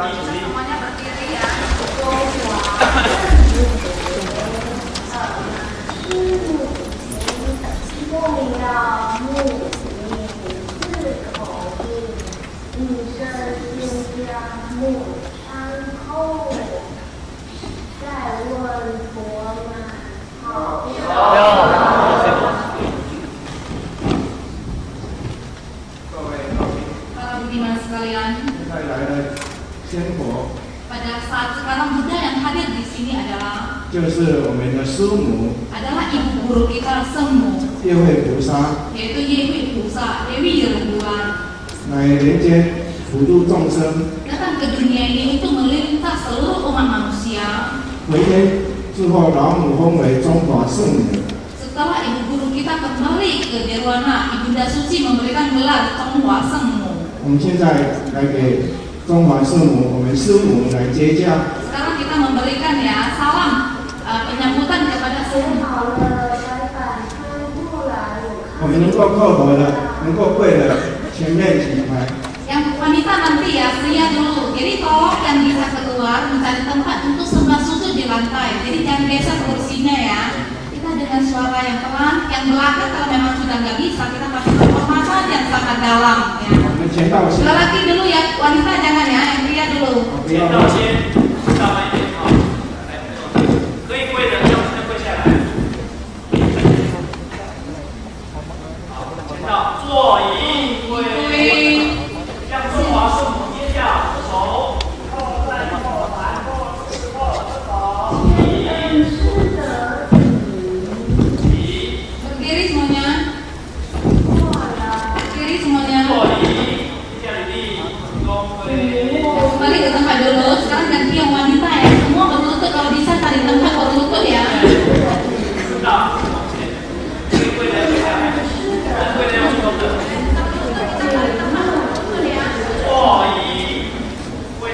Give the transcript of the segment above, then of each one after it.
semuanya berdiri ya. Pada saat sekarang Buddha yang hadir di sini adalah 就是我们的师母 adalah ibu guru kita Semu, 月慧菩萨 yaitu Yehui Pusa, Dewi Rembulan, 来人间普度众生， datang ke dunia ini untuk melintas seluruh umat manusia. 回天之后，老母封为中华圣母。 Setelah ibu guru kita kembali ke Nirwana, Ibunda Suci memberikan gelar Tonghua Semu. 我们现在来给中华圣母，我们师母来接驾。 Sekarang kita memberikan ya salam penyambutan kepada Semu. 我们能够叩头的，能够跪的，前面请来。 Yang wanita nanti ya, pria dulu. Jadi tolong yang bisa keluar mencari tempat untuk sembah susu di lantai. Jadi jangan geser kursinya ya. Kita dengan suara yang pelan. Yang belakang kalau memang sudah nggak bisa, kita pakai penghormatan yang sangat dalam ya. Lelaki dulu ya, wanita jangan ya, yang pria dulu. 坐仪归，向中华圣母接驾，手靠在靠南靠四靠手，礼， Berdiri semuanya. Berdiri semuanya. 坐仪，接下礼，恭归。 Kembali ke tempat dulu. Sekarang ganti yang wanita ya. Semua berlutut, kalau bisa cari tempat berlutut ya. 知道，跪的跪下来，跪的要出头的。 坐仪归，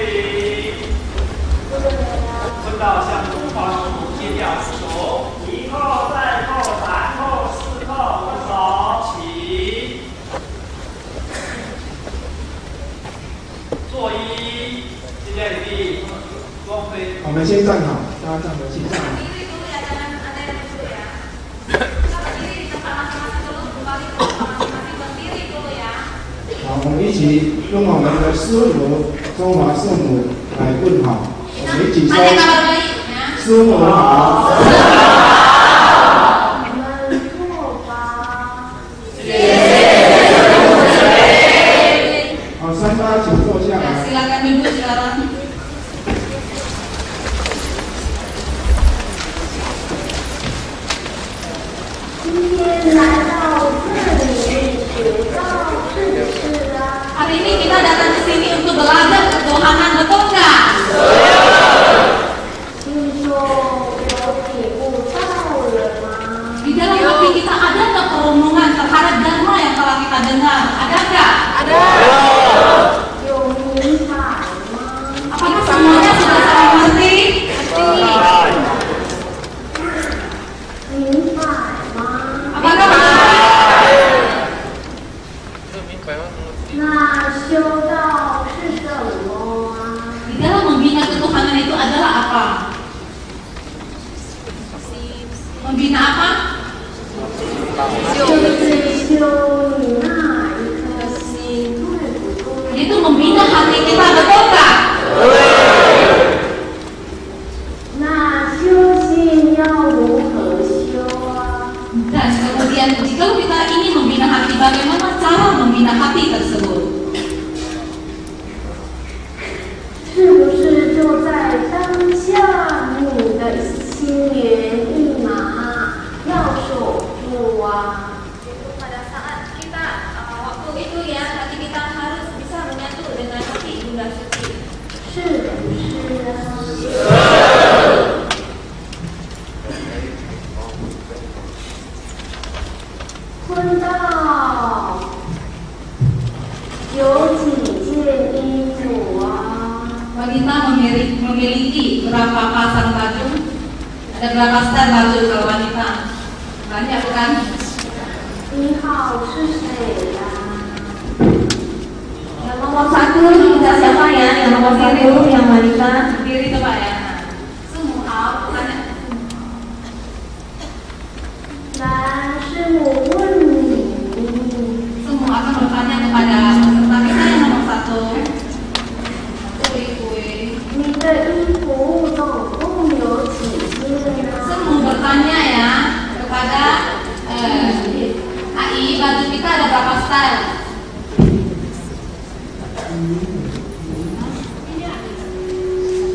回到向中华圣母接驾，手一靠再靠三靠四靠握手起，坐仪，接下礼，光辉。我们先站好，大家站好，先站好。 好，我们一起用我们的师母中华圣母来问好。我们一起说：师母好。好，三八请坐下来。 Silakan duduk sekarang. 今天来到这里学到知识啊。 Hari ini kita datang ke sini untuk belajar ketuhanan, betul nggak? 听说有体悟到了吗？ Di dalam hati kita ada nggak perundungan terhadap dharma yang telah kita dengar? Ada nggak? Ada. 有明白吗？ Apakah semuanya sudah saling mengerti? Mengerti. 明白吗？ Apakah mengerti? 那修道是什么啊？ Di dalam membina ketuhanan itu adalah apa? Membina apa? 就是修你那一颗心，对不对？ Itu membina hati kita, betul nggak? 那修心要如何修啊？ Dan kemudian jika kita ingin membina hati, bagaimana cara membina hati tersebut? 是不是就在当下你的心猿意马要守住啊？ Pada saat kita waktu itu ya, hati kita harus bisa menyatu dengan hati Bunda Suci. 是不是啊？坤道有几件衣服啊？ Wanita memiliki berapa pasang baju? Ada berapa setel baju kalau wanita? Banyak bukan? 一号是谁呀？ Yang nomor 1 kita siapa ya? Yang nomor 1 yang wanita. Berdiri coba ya. Semua tanya. 来，师母问你， Semua akan bertanya kepada peserta kita yang nomor 1. Kui. 你的衣服总共有几件呢？ Semua bertanya ya kepada AI, baju kita ada berapa style?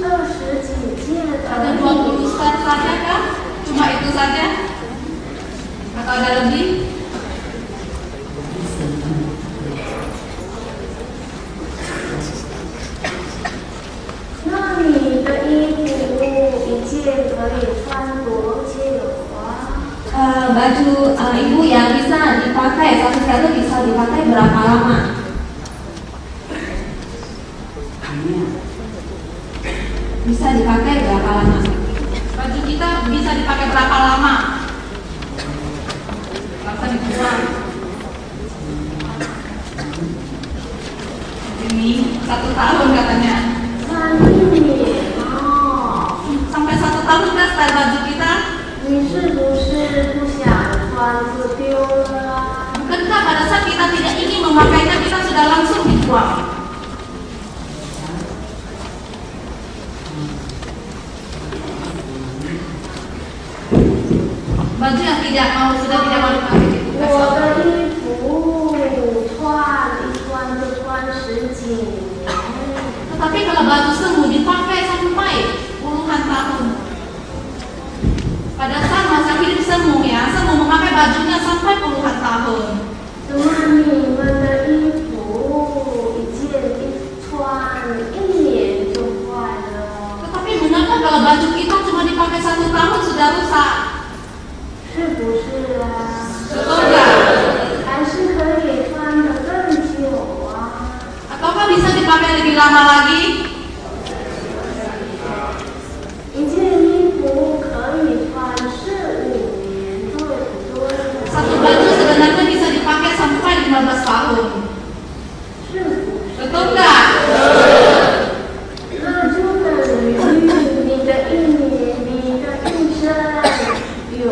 20几件 Ada 而已。 20 style saja kah? Cuma itu saja? Atau ada lebih? Baju ibu yang bisa dipakai satu-satu bisa dipakai berapa lama? Bisa dipakai berapa lama? Baju kita bisa dipakai berapa lama? Masa dibuang? Ini 1 tahun katanya. Sampai 1 tahun kan style baju kita? 你是不是不想穿就丢了？ Bukankah pada saat kita tidak ingin memakainya kita sudah langsung dibuang? Baju yang tidak mau sudah tidak mau dipakai itu. 我的衣服穿一穿就穿10几年。 Tetapi kalau baju semu dipakai sampai puluhan tahun. Pada saat masa hidup semu ya, semu memakai bajunya sampai puluhan tahun. 怎么你们的衣服一件穿1年就坏了？ Tetapi mengapa kalau baju kita cuma dipakai 1 tahun sudah rusak? 是不是啊？ Betul nggak? 还是可以穿得更久啊？ Ataukah bisa dipakai lebih lama lagi? 一件衣服可以穿4、5年，对不对？ Satu baju sebenarnya bisa dipakai sampai 15 tahun. 是不是？ Betul nggak? 那就等于你的一年，你的一生有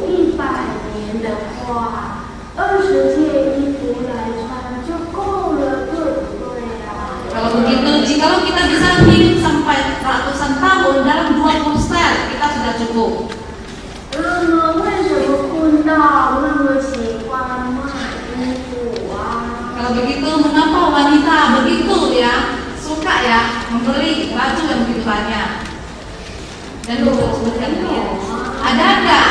100年的话，20件衣服来穿就够了，对不对呀？ Kalau begitu, jikalau kita bisa hidup sampai ratusan tahun dalam 20 style, kita sudah cukup. 那么为什么坤道那么喜欢卖衣服啊？ Kalau begitu, mengapa wanita begitu ya suka ya membeli baju yang begitu banyak dan bergantian? Ada nggak?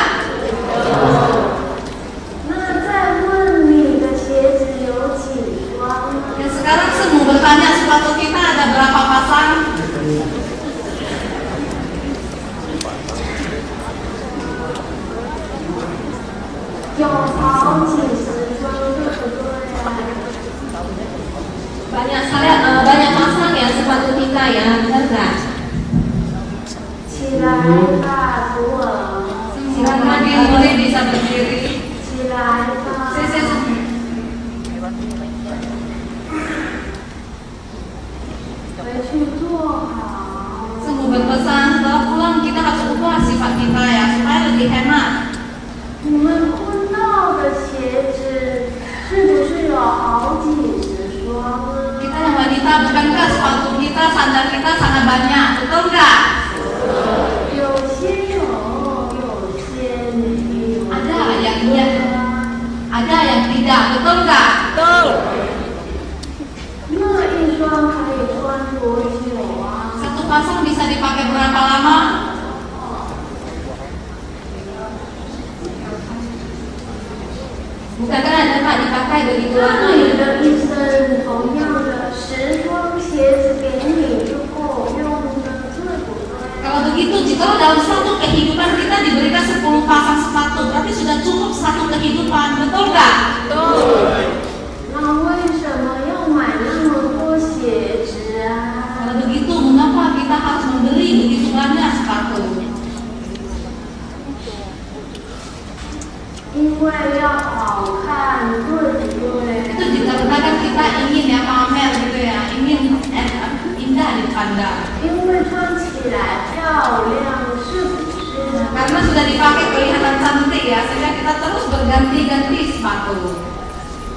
那再问你的鞋子有几双呢？ Dan sekarang semua bertanya sepatu kita ada berapa pasang? 有好几十双，对不对啊？ banyak pasang ya sepatu kita ya, benar nggak? 起来吧，徒儿， Silakan yang boleh bisa berdiri. 起来吧。 回去做好。 Semua berpesan setelah pulang kita harus ubah sifat kita ya supaya lebih hemat. 你们坤道的鞋子是不是有好几十双呢？ Kita yang wanita bukankah sepatu kita, sandal kita sangat banyak, betul nggak? 有些有，有些没有。 Ada yang iya, ada yang tidak, betul nggak? Betul. 那一双可以穿多久啊？ Satu pasang bisa dipakai berapa lama? Bukankah dapat dipakai begitu 那 lama 你 ya? 的一生同样的10双鞋子给你就够用的，对不对？ Kalau begitu, jika dalam satu kehidupan kita diberikan 10 pasang sepatu, berarti sudah cukup satu kehidupan, betul nggak? Betul. 那为什么要买那么多鞋子啊？ Kalau begitu, mengapa kita harus membeli begitu banyak sepatu? 因为要好看，对不对？ Itu dikarenakan kita ingin ya pamer gitu ya, ingin indah di pandang. 因为穿起来漂亮，是不是？ Karena sudah dipakai kelihatan cantik ya, sehingga kita terus berganti-ganti sepatu.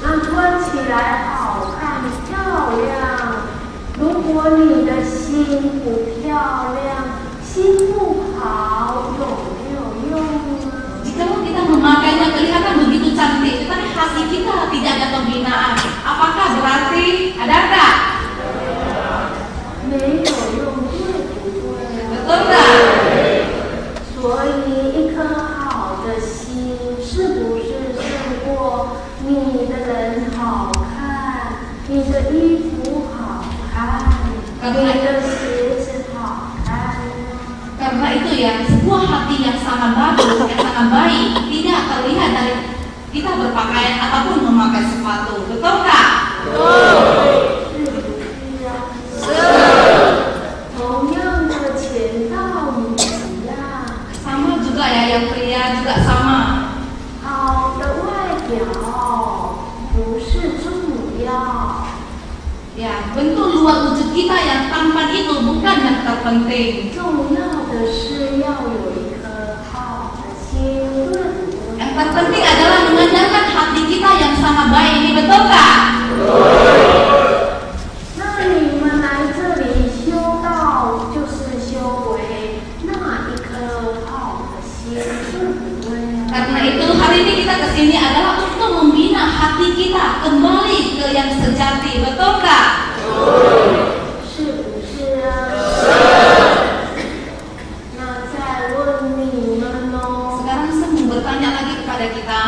那穿起来好看漂亮。如果你的心不漂亮，心不好，有没有用呢？ Jikalau kita memakainya kelihatan begitu cantik, tetapi hati kita tidak ada pembinaan, apakah berarti ada enggak? 没有用，对不对啊？ Betul enggak? 所以一颗好的心，是不是胜过你的人好看，你的衣服好看，你的鞋子好看呢？ Karena itu ya, sebuah hati yang sangat bagus, yang sangat baik, tidak terlihat dari kita berpakaian ataupun memakai sepatu. Betul enggak? 是不是啊？同样的钱道理一样， Sama juga ya, yang pria juga sama. 好的外表不是重要。 Ya, bentuk luar wujud kita yang tampan itu bukan yang terpenting. 重要的是要有一颗好的心，对不对？ Yang terpenting adalah mengandalkan hati kita yang sangat baik. Ini betul enggak? 那你们来这里修道，就是修为那一颗好的心，对不对啊？ Karena itu hari ini kita kesini adalah untuk membina hati kita kembali ke yang sejati. Betul enggak? 是不是啊？那再问你们哦， Sekarang saya mau bertanya lagi kepada kita.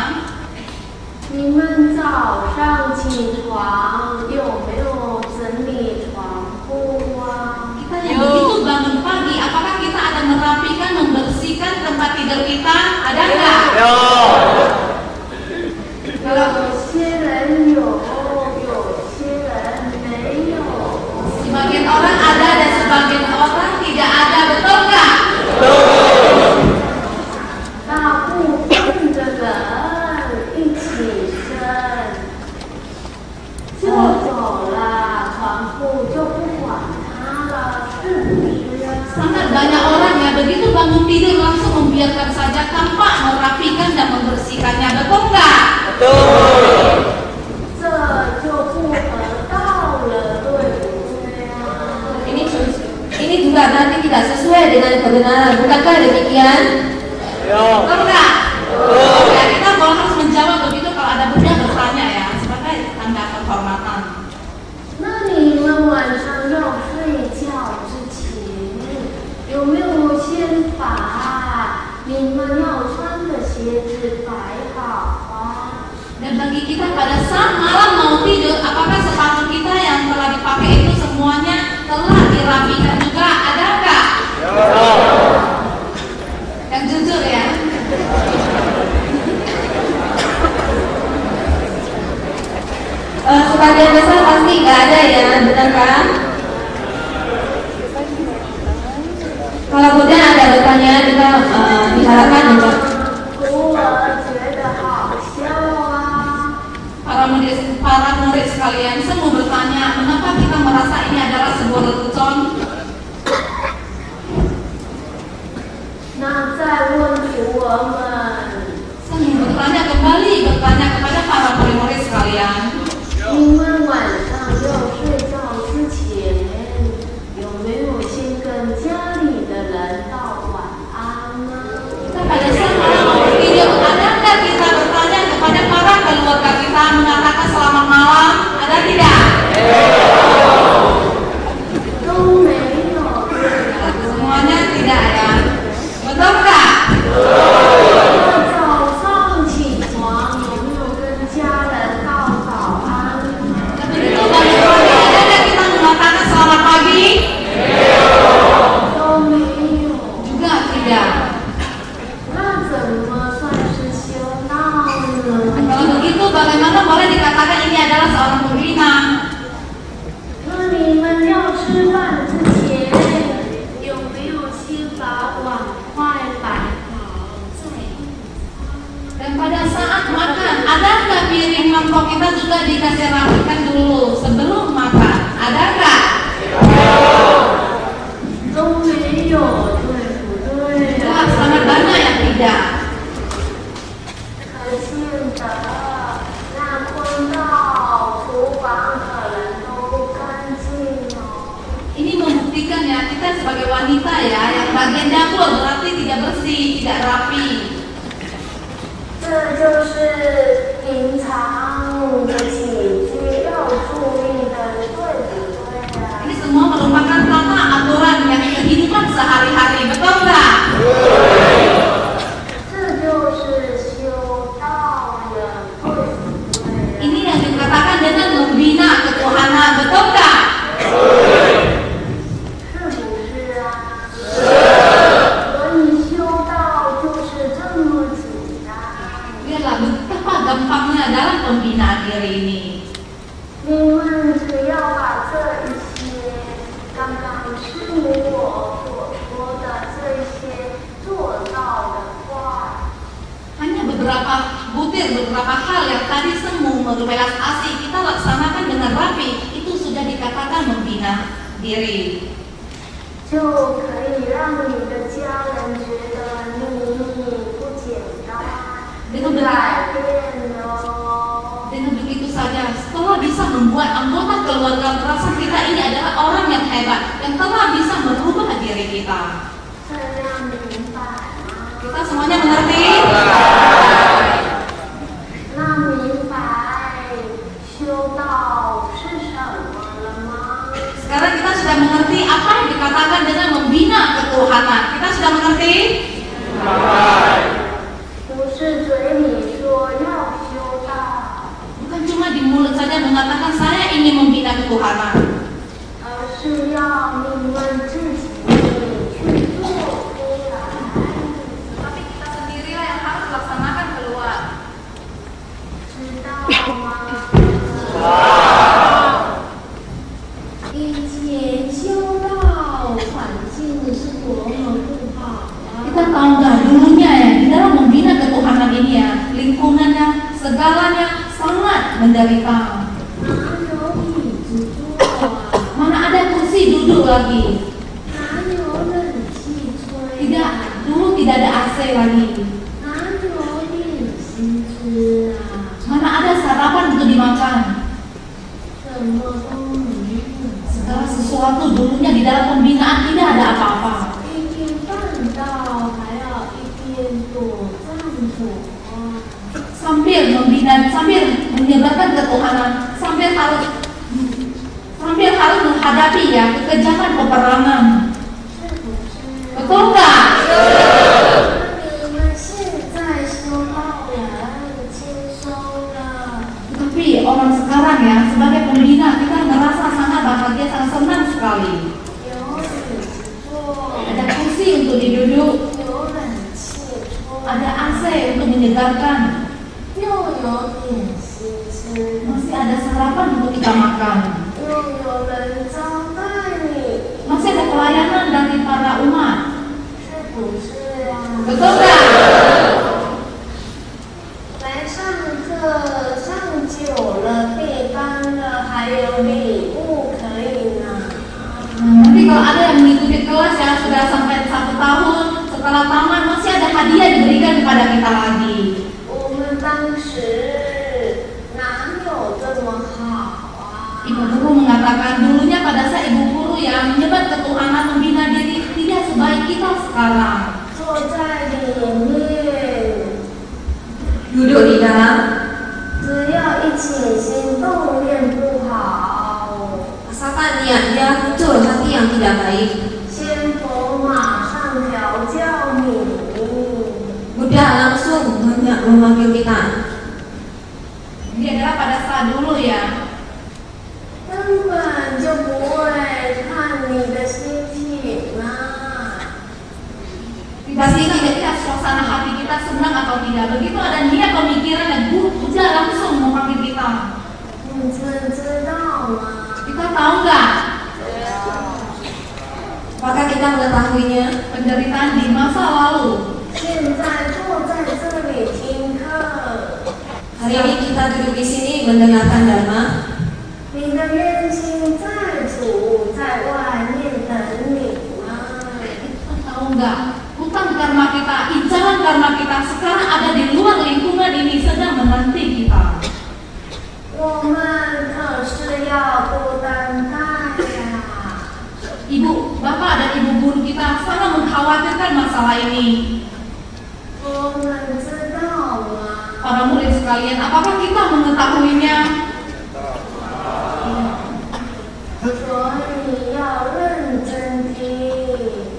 你们早上起床有没有整理床铺啊？ Kita yang begitu bangun pagi, apakah kita ada merapikan, membersihkan tempat tidur kita? Ada enggak? 有些人有，有些人没有。 Sebagian orang ada dan sebagian orang tidak ada. Betul enggak? 大部分的人一起身就走了，床铺就不管它了，是不是啊？ Sangat banyak orang ya begitu bangun tidur langsung membiarkan saja tanpa merapikan dan membersihkannya. Betul enggak? 这就不合道了，对不对啊？ Ini juga nanti tidak sesuai dengan kebenaran. Bukankah demikian? Betul enggak? Ya, kita boleh harus menjawab begitu kalau ada bunda bertanya ya sebagai tanda penghormatan. 那你们晚上要睡觉之前，有没有先把你们要穿的鞋子摆好啊？ Dan bagi kita pada saat malam mau tidur, apakah sepatu kita yang telah dipakai itu semuanya telah dirapikan juga? Ada enggak? Yang jujur ya. Sebagian besar pasti nggak ada ya, benar kan? Kalau kemudian ada bertanya, kita diharapkan menjawab. 徒儿觉得好笑啊。 Para murid sekalian, saya mau bertanya, mengapa kita merasa ini adalah sebuah lelucon? 那再问徒儿们， Saya mau bertanya kepada para murid sekalian. 你们晚上要睡觉之前，有没有先跟家里的人道晚安呢？ Kita pada saat malam mau tidur, ada nggak kita bertanya kepada para keluarga kita mengatakan selamat malam? Ada tidak? 都没有。 Semuanya tidak ya. Betul nggak? wanita ya, yang bagian dapur berarti tidak bersih, tidak rapi. 这就是平常的起居要注意的，对不对啊？ Ini semua merupakan tata aturan yang kehidupan sehari-hari, betul nggak? 这就是修道的，对不对？ Ini yang dikatakan dengan membina ketuhanan, betul nggak? 是不是啊？所以修道就是这么简单。 Lihatlah betapa gampangnya dalam pembinaan diri ini. 你们只要把这一些刚刚师母我所说的这些做到的话， Hanya beberapa butir, beberapa hal yang tadi semu, berbelas asih kita laksanakan dengan rapi, itu sudah dikatakan membina diri. 就可以让你的家人觉得你不简单，你改变了。 Dengan begitu saja, setelah bisa membuat anggota keluarga merasa kita ini adalah orang yang hebat, yang telah bisa merubah diri kita. 这样明白吗？ Kita semuanya mengerti? 那明白修道是什么了吗？ Sekarang kita sudah mengerti apa yang dikatakan dengan membina ketuhanan. Kita sudah mengerti? 不是嘴里说要修道， Bukan cuma di mulut saja mengatakan saya ingin membina ketuhanan, 而是要你们自己去做出来。 tapi kita sendirilah yang harus laksanakan keluar. 知道吗？以前修道环境是多么不好啊！ Kita tahu nggak dulunya ya, di dalam membina ketuhanan ini ya, lingkungannya, segalanya sangat menderita. 哪有椅子坐啊？ Mana ada kursi duduk lagi? 哪有冷气吹 Tidak, 啊？ dulu tidak ada AC lagi. 哪有点心吃啊？ Mana ada sarapan untuk dimakan? 什么都没有。 Segala sesuatu dulunya di dalam pembinaan tidak ada apa-apa. 一边办道还要一边躲藏着啊！ Sambil membina, sambil menyebarkan ketuhanan, sambil harus menghadapi ya kekejaman peperangan. 是不是？ Betul nggak? 你们现在修道人轻松了。 Tapi orang sekarang ya sebagai pembina kita merasa sangat bahagia, sangat senang sekali. 有椅子坐， Ada kursi untuk diduduk, 有冷气吹， ada AC untuk menyegarkan, 又有点心吃， masih ada sarapan untuk kita makan, 又有人招待你， masih ada pelayanan dari para umat. 是不是啊？ Betul nggak? 来上课上久了，背班了，还有礼物可以拿。 Nanti kalau ada yang mengikuti kelas ya sudah sampai 1 tahun, setelah tamat masih ada hadiah diberikan kepada kita lagi. 我们当时哪有这么好啊？ Ibu guru mengatakan dulunya pada saat ibu guru ya menyebar ketuhanan membina diri tidak sebaik kita sekarang. 坐在里面， Duduk di dalam, 只要一起心动念不好， asalkan niatnya muncul hati yang tidak baik, 仙佛马上调教你。 Buddha langsung memanggil kita. Ini adalah pada saat dulu ya. 根本就不会看你的心情啊！ Pasti tidak lihat suasana hati kita senang atau tidak. Begitu ada niat pemikiran dan Buddha langsung memanggil kita. 你知道吗？ Kita tahu nggak Apakah kita mengetahuinya? penderitaan di masa lalu? 现在坐在这里听课， Hari ini kita duduk di sini mendengarkan Dharma. 你的冤亲债主在外面等你吗？ Kita tahu nggak hutang karma kita, incaran karma kita sekarang ada di luar lingkungan ini sedang menanti kita. 我们可是要多担待呀！ Ibu, bapak dan ibu guru kita kita sangat mengkhawatirkan masalah ini. Para murid sekalian, apakah kita mengetahuinya?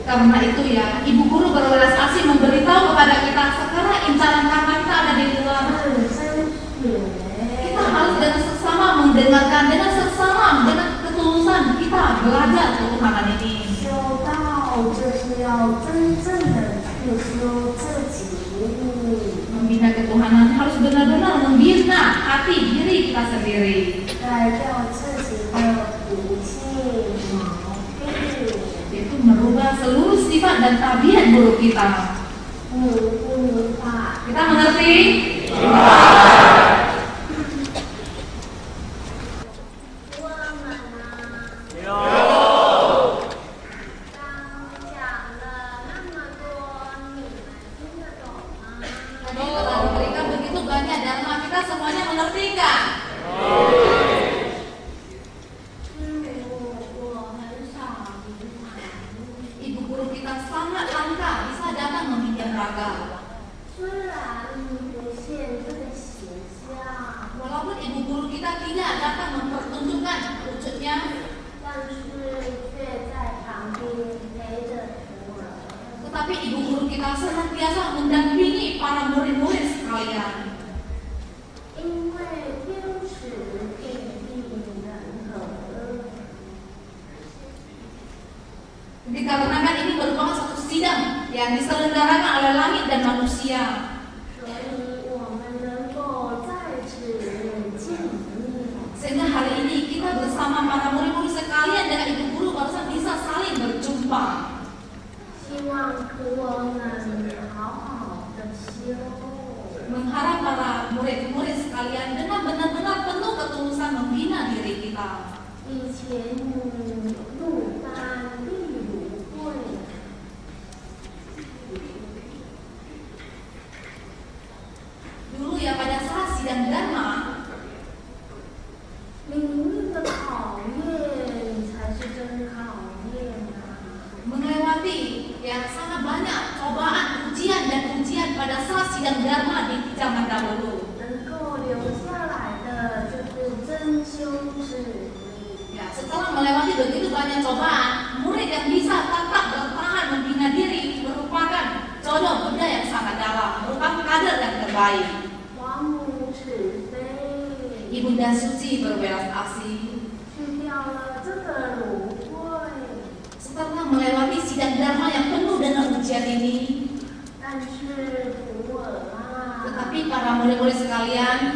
Karena itu ya, Ibu Guru berwelas asih memberitahu kepada kita sekarang incaran karma kita ada di luar. Kita harus dengan seksama mendengarkan, dengan seksama, dengan ketulusan kita belajar ketuhanan ini. Membina ketuhanan harus benar-benar membina hati diri kita sendiri. Itu merubah seluruh sifat dan tabiat buruk kita. Kita mengerti? Walaupun ibu guru kita tidak datang mempertunjukkan wujudnya, tetapi ibu guru kita senantiasa mendampingi para murid-murid sekalian. Dikarenakan ini merupakan satu sidang yang diselenggarakan oleh langit dan manusia. Sehingga hari ini kita bersama para murid-murid sekalian dengan ibu guru barusan bisa saling berjumpa. Mengharap para murid-murid sekalian dengan benar-benar penuh ketulusan membina diri kita. Dulu ya pada saat sidang dharma, melewati yang sangat banyak cobaan, ujian dan ujian pada saat sidang dharma di zaman dahulu. Ya, setelah melewati begitu banyak cobaan, murid yang bisa tetap bertahan membina diri merupakan jodoh Buddha yang sangat dalam, merupakan kader yang terbaik. Ibunda Suci berwelas asih. Setelah melewati sidang dharma yang penuh dengan ujian ini, tetapi para murid-murid sekalian,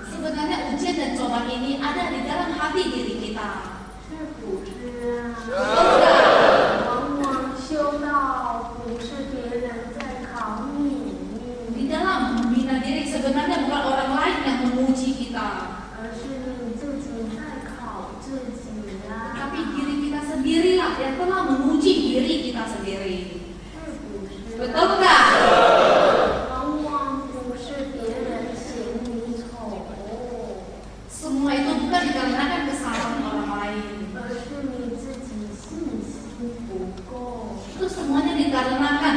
sebenarnya ujian dan cobaan ini ada di dalam hati diri kita. Di dalam membina diri sebenarnya bukan orang lain yang menguji kita, tapi diri kita sendirilah yang telah menguji diri kita sendiri. Betul nggak? Semua itu bukan dikarenakan kesalahan orang lain. Itu semuanya dikarenakan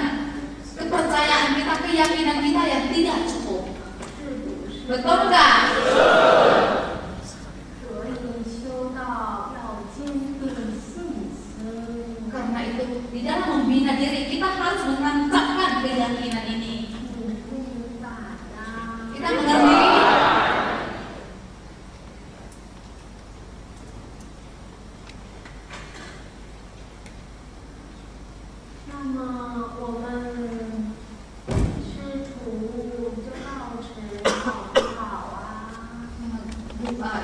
kepercayaan kita, keyakinan kita yang tidak cukup. Betul nggak? Karena itu di dalam membina diri kita harus menancapkan keyakinan ini. Kita mengerti?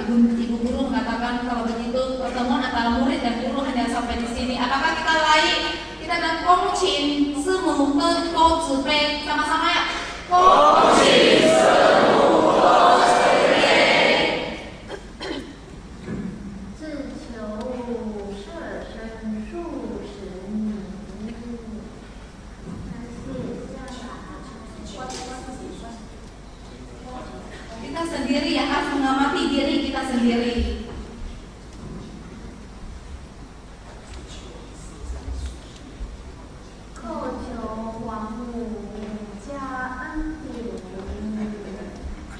Ibu guru mengatakan kalau begitu pertemuan antara murid dan guru hanya sampai di sini. Apakah kita lain? Kita dan Gongqin Simu Ge Gou Zi Bei sama-sama ya. Gongqin Simu Ge Zi Bei. Kita sendiri yang harus mengamati diri kita sendiri.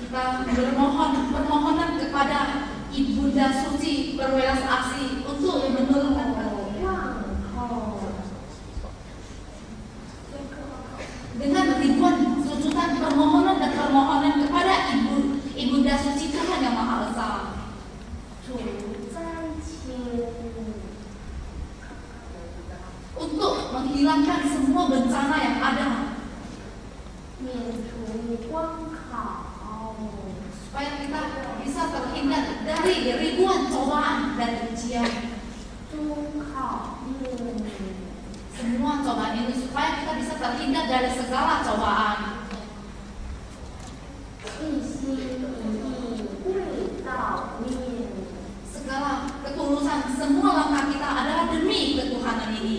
Kita permohonan kepada Ibunda Suci berwelas asih untuk menurunkan dengan ribuan sujudan permohonan dan permohonan kepada Ibunda Suci Tuhan Yang Maha Esa untuk menghilangkan semua bencana yang ada, supaya kita bisa terhindar dari ribuan cobaan dan ujian. Semua cobaan ini supaya kita bisa terhindar dari segala cobaan. Segala ketulusan, semua langkah kita adalah demi ketuhanan ini.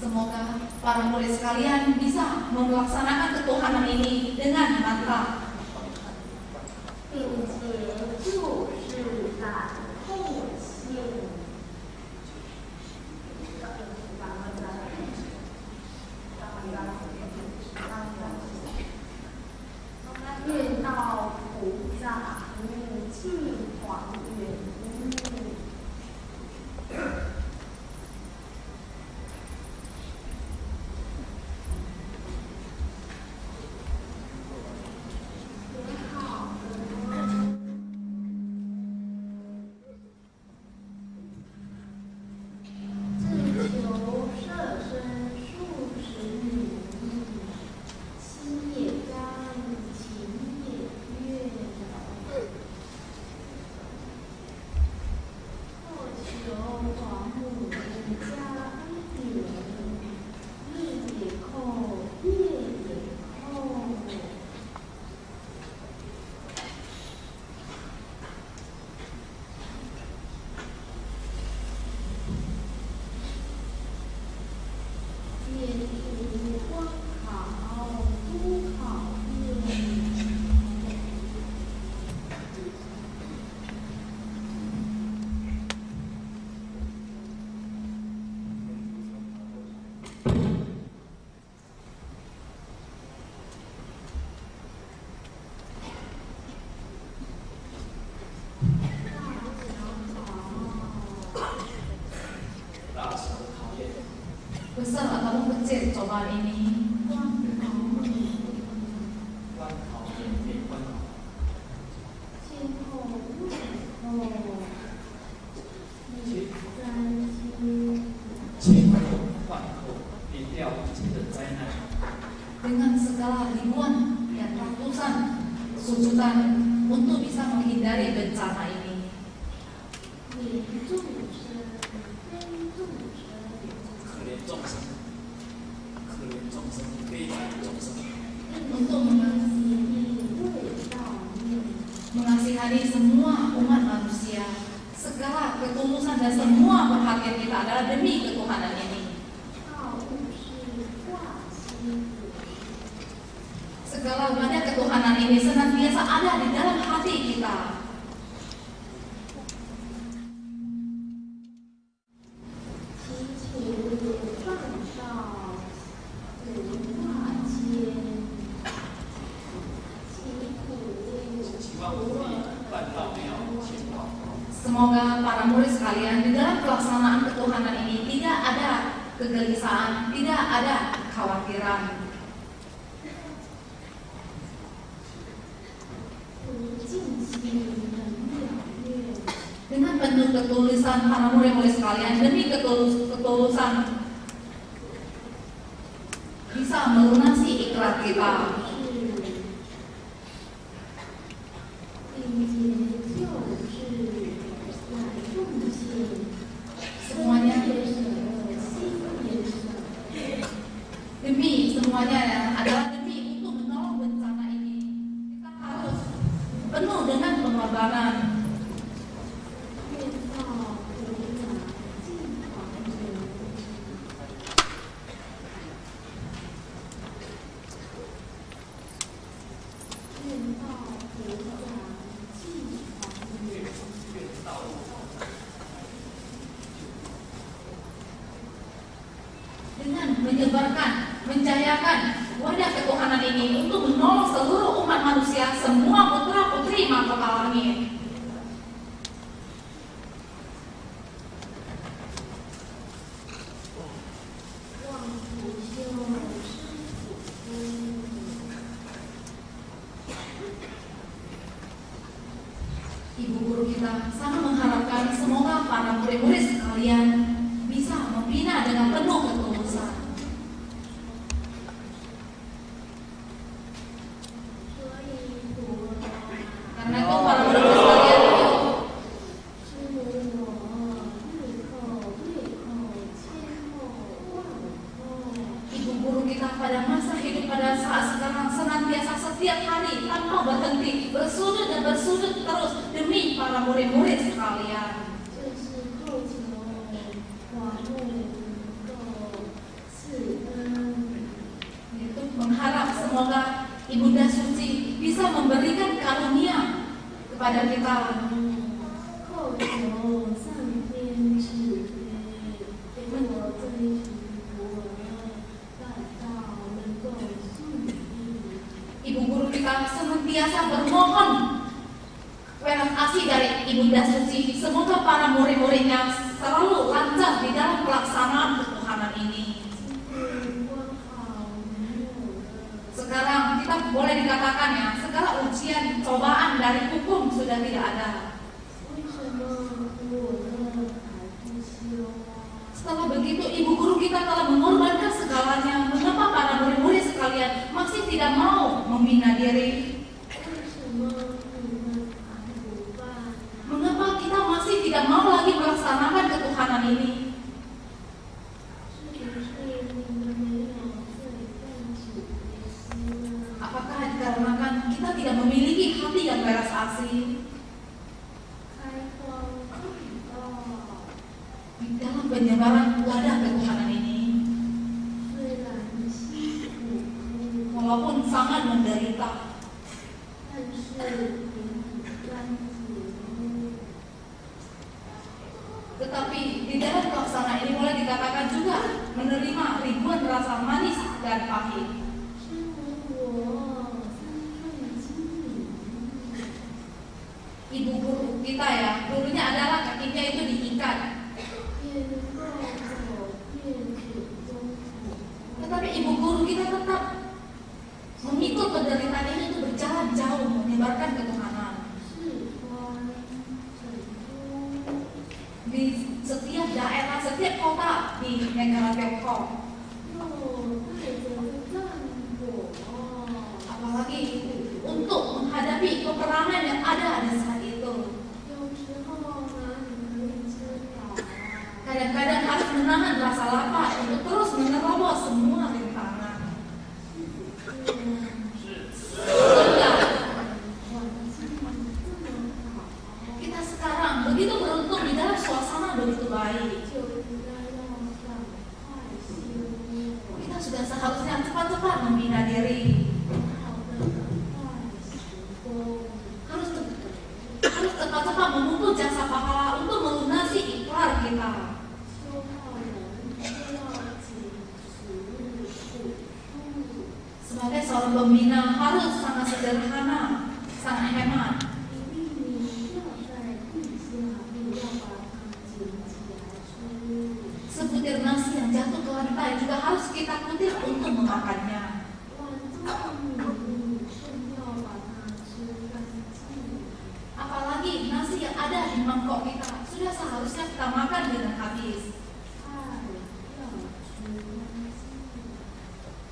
Semoga para murid sekalian bisa melaksanakan ketuhanan ini dengan mantap. Besar atau kecil cobaan ini, dengan segala ribuan dan ratusan sujudan untuk bisa menghindari bencana ini. Untuk mengasihani semua umat manusia, segala ketulusan dan semua perhatian kita adalah demi ketuhanan ini. Segala banyak ketuhanan ini senantiasa ada di dalam hati kita. Semoga para murid sekalian di dalam pelaksanaan ketuhanan ini tidak ada kegelisahan, tidak ada kekhawatiran. Dengan penuh ketulusan para murid-murid sekalian, demi ketulusan bisa melunasi ikrar kita. Semuanya adalah demi untuk menolong bencana ini. Kita harus penuh dengan pengorbanan. menyebarkan, menjayakan wadah ketuhanan ini untuk menolong seluruh umat manusia, semua putra putri mahkota langit. Ibu guru kita sangat mengharapkan semoga para murid-murid sekalian bisa membina dengan penuh ketulusan. Karena itu para murid-murid sekalian ibu guru kita pada masa hidup pada saat sekarang senantiasa setiap hari tanpa berhenti bersujud dan bersujud terus demi para murid-murid sekalian. Itu mengharap semoga Ibunda Suci bisa memberikan karunia kepada kita. Ibu guru kita senantiasa bermohon welas asih dari Ibunda Suci, semoga para murid-muridnya selalu lancar di dalam pelaksanaan ketuhanan ini. Sekarang kita boleh dikatakan ya, segala ujian, cobaan dari hukum sudah tidak ada. Setelah begitu ibu guru kita telah mengorbankan segalanya. Mengapa para murid-murid sekalian masih tidak mau membina diri? Mengapa kita masih tidak mau lagi melaksanakan ketuhanan ini? Apakah dikarenakan kita tidak memiliki hati yang belas asih? Di dalam penyebaran wadah ketuhanan ini, walaupun sangat menderita, tetapi di dalam pelaksanaan ini boleh dikatakan juga menerima ribuan rasa manis dan pahit. Ibu guru kita ya, dulunya adalah kakinya itu diikat, tetapi ibu guru kita tetap mengikut penderitaan ini untuk berjalan jauh menyebarkan ketuhanan. Di setiap daerah, setiap kota di negara Tiongkok. Apalagi untuk menghadapi peperangan yang ada di saat itu. Kadang-kadang harus menahan rasa lapar untuk terus menerobos semua rintangan. Kita sekarang begitu beruntung di dalam suasana begitu baik. Kita sudah seharusnya cepat-cepat membina diri. Harus cepat-cepat menuntut jasa pahala untuk melunasi ikrar kita. Sebagai seorang pembina harus sangat sederhana, sangat hemat. Sebutir nasi yang jatuh ke lantai juga harus kita kutip untuk memakannya. Apalagi nasi yang ada di mangkok kita sudah seharusnya kita makan dengan habis.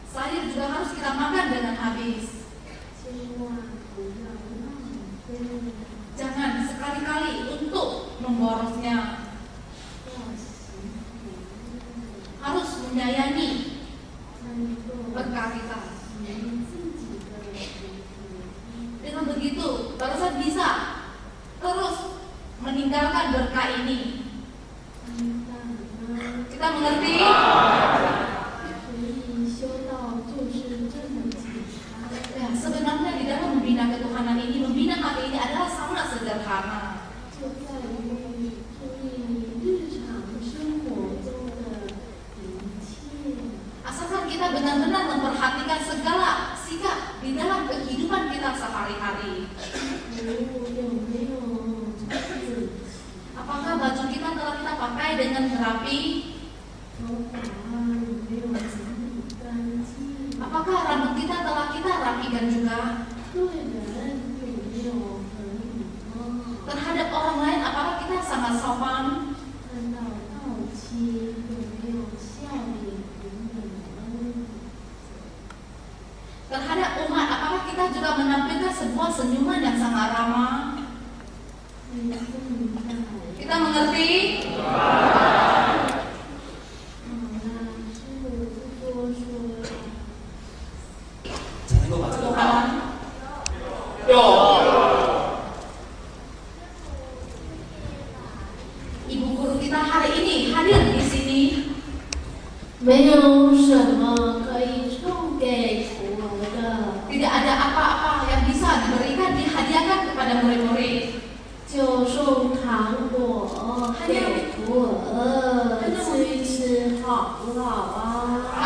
Sayur juga harus kita makan dengan habis. Jangan sekali-kali untuk memborosnya. Harus menyayangi berkah kita. Dengan begitu, barusan bisa terus meninggalkan berkah ini. Kita mengerti? Ya, sebenarnya di dalam membina ketuhanan ini, membina hati ini adalah sangat sederhana. kita benar-benar memperhatikan segala sikap di dalam kehidupan kita sehari-hari? Apakah baju kita telah kita pakai dengan rapi? Apakah rambut kita telah kita rapikan juga? Terhadap orang lain, apakah kita sangat sopan? Terhadap umat, apakah kita juga menampilkan sebuah senyuman yang sangat ramah? Kita mengerti? Tuhan. Ibu guru kita hari ini hadir di sini. 没有什么可以送给徒儿的， Tidak ada apa-apa yang bisa diberikan, dihadiahkan kepada murid-murid. 就送糖果给徒儿，吃一吃好不好啊？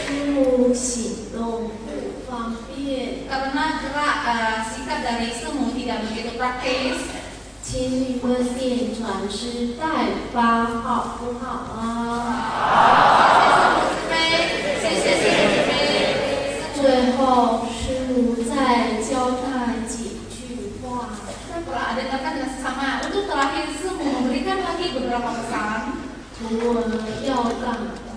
师母行动不方便， Karena gerak sikap dari semu tidak begitu praktis. 请你们点传师代发好不好啊？最后，师母再交代几句话。 Setelah dengarkan bersama, untuk terakhir semu memberikan lagi beberapa pesan. 徒儿要赶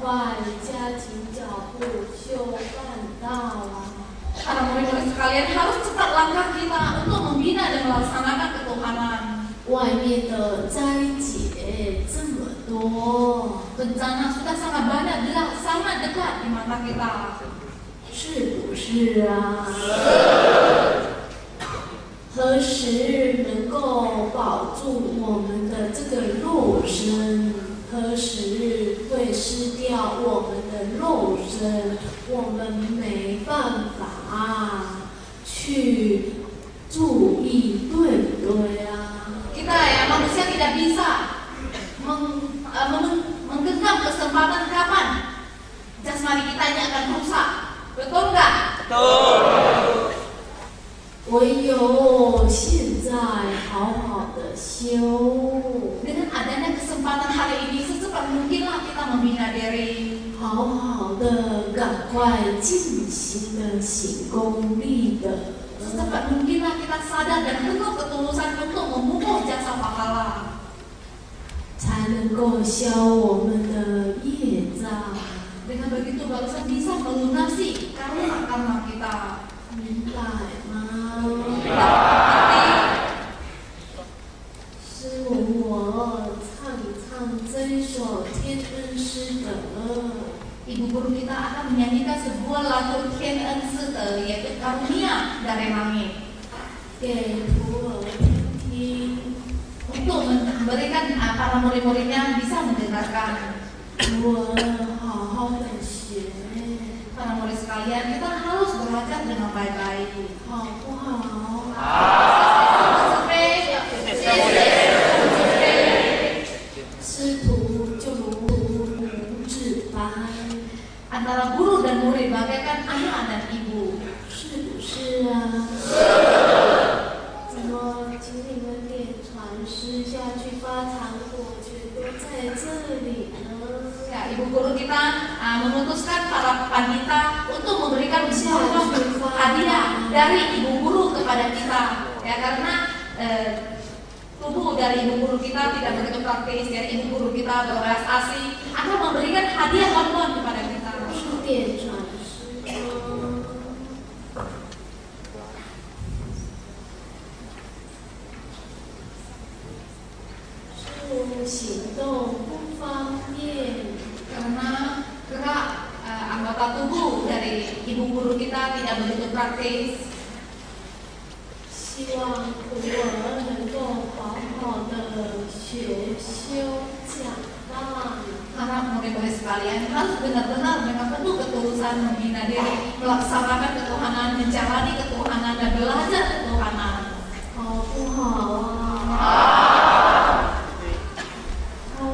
快加紧脚步修办道啊！ Para murid-murid sekalian, harus cepat langkah kita untuk membina dan melaksanakan ketuhanan. 外面的灾劫这么多， Bencana sudah sangat banyak, sangat dekat di mata kita. 是不是啊？何时能够保住我们的这个肉身？何时会失掉我们的肉身？我们没办法去注意，对不对啊？ Kita ya manusia tidak bisa menggenggam kesempatan kapan jasmani kita ini akan rusak. Betul nggak? Betul. 唯有现在好好的修， Dengan adanya kesempatan hari ini, secepat mungkinlah kita membina diri. 好好的赶快尽心的行功立德， Secepat mungkinlah kita sadar dan penuh ketulusan untuk memupuk jasa pahala. 才能够消我们的业障。 Dengan begitu barusan bisa melunasi karma kita. 明白吗？ Kita mengerti. 师母，我唱一唱这首天恩师德。 Ibu guru kita akan menyanyikan sebuah lagu Thiên Ân Sư Tử, yaitu karunia dari langit. 给徒儿听听， Untuk memberikan para murid-muridnya bisa mendengarkan. 徒儿好好的学， Para murid sekalian, kita harus belajar dengan baik-baik. 好不好？ 师徒就如母子般， Antara guru dan murid bagaikan ayah dan ibu. 是不是啊？怎么，请你们点传师下去发糖果，全都在这里呢？ Ya, ibu guru kita memutuskan para pandita untuk memberikan hadiah dari ibu guru kepada kita. Ya, karena tubuh dari ibu guru kita tidak begitu praktis, ya, ibu guru kita berbelas asih akan memberikan hadiah bantuan kepada kita. 点传师吗？师母行动不方便， Karena gerak anggota tubuh dari ibu guru kita tidak begitu praktis. 希望徒儿能够好好的学修讲道。 Karena murid-murid sekalian harus benar-benar dengan penuh ketulusan membina diri, melaksanakan ketuhanan, menjalani ketuhanan dan belajar ketuhanan. 好不好啊？好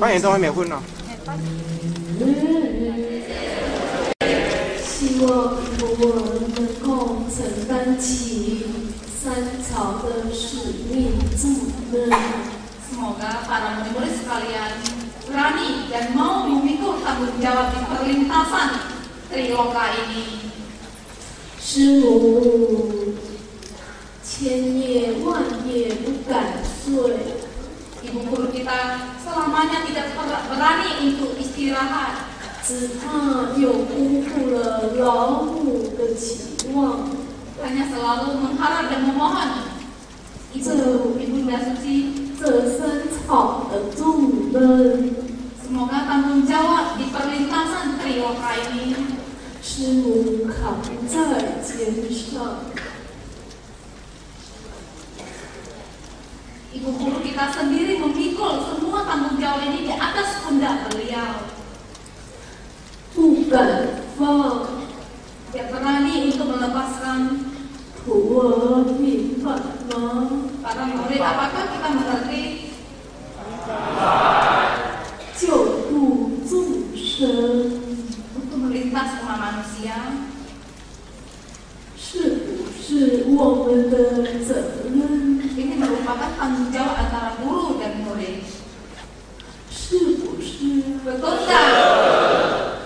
扮演都还没混呢。希望我能够承担起三朝的使命重任。Semoga para murid sekalian berani dan mau memikul tanggung jawab di perlintasan Triloka ini. 师母千夜万夜不敢睡。 Ibu guru kita selamanya tidak berani untuk istirahat. 只怕又辜负了老母的期望。 Hanya selalu mengharap dan memohon Ibunda Suci 这三草的重任。 semoga tanggung jawab di perlintasan Triloka ini 师母扛在肩上。 Ibu guru kita sendiri memikul semua tanggung jawab ini di atas pundak beliau. 不敢放。 Tidak berani untuk melepaskan. 徒儿明白吗？ Para murid, apakah kita mengerti? 救度众生 Untuk melintas umat manusia 是不是我们的责任？ ini merupakan tanggung jawab antara guru dan murid. 是不是 Betulkah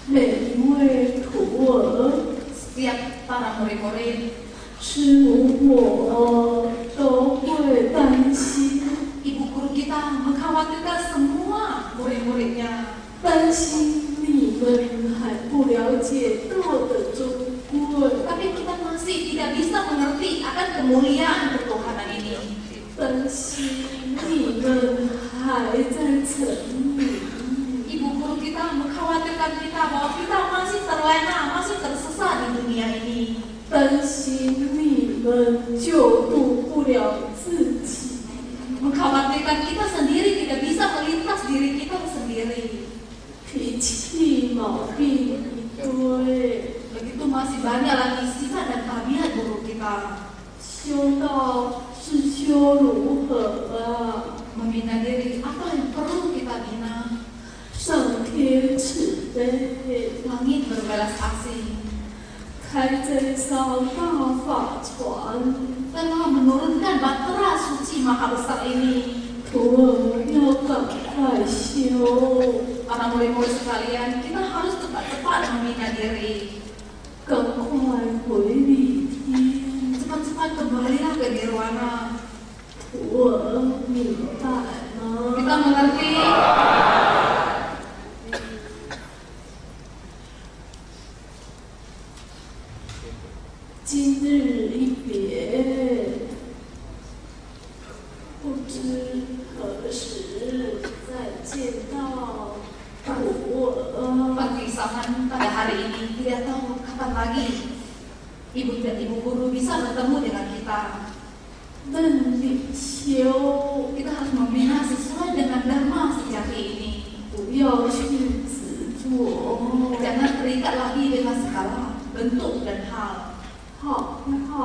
每一位徒儿？ setiap para murid-murid 师母我都会担心， ibu guru kita mengkhawatirkan semua murid-muridnya, 担心你们还不了解道的珍贵， tapi kita masih tidak bisa mengerti akan kemuliaan ketuhanan ini. 担心你们还在沉迷， Ibu guru kita mengkhawatirkan kita bahwa kita masih terlena, masih tersesat di dunia ini. 担心你们救度不了自己， Mengkhawatirkan kita sendiri tidak bisa melintas diri kita sendiri. 脾气毛病一堆， Begitu masih banyak lagi sifat dan tabiat buruk kita. 修道是修如何啊？ Membina diri, apa yang perlu kita bina? 上天慈悲， Langit berbelas kasih 开这艘大法船， telah menurunkan bahtera suci maha besar ini. 徒儿要赶快修， Para murid-murid sekalian, kita harus cepat-cepat membina diri. 赶快回礼天。 Cepat-cepat kembalilah ke nirwana. 徒儿明白吗？ Kita mengerti.今日一别，不知何时再见到徒儿。 Perpisahan pada hari ini tidak tahu kapan lagi ibu dan ibu guru bisa bertemu dengan kita. 认理修， Kita harus membina sesuai dengan dharma sejati ini. 不要去执着。 Jangan terikat lagi dengan segala bentuk dan hal. 好不好？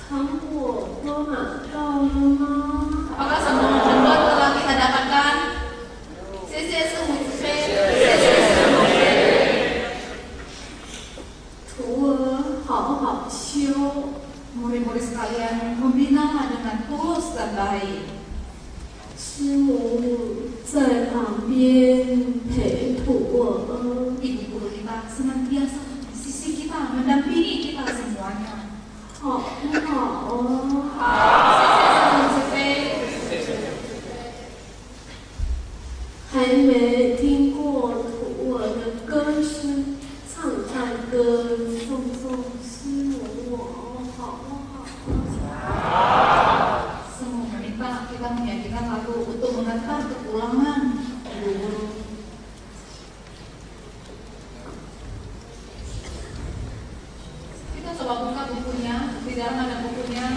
糖果都拿到了吗？ Apakah semua jembatan telah kita dapatkan? Sisi semua. 徒儿好好修， Murid-murid sekalian, membinalah dengan tulus dan baik. 师母在旁边陪徒儿。 Ibu guru kita senantiasa di sisi kita, mendampingi kita semuanya. 好不好？ 还没听过徒儿的歌声，唱唱歌送送师母我，好不好？ Semua meminta kita menyanyikan lagu untuk mengantar kepulangan ibu guru. Kita coba buka bukunya, di dalam ada bukunya.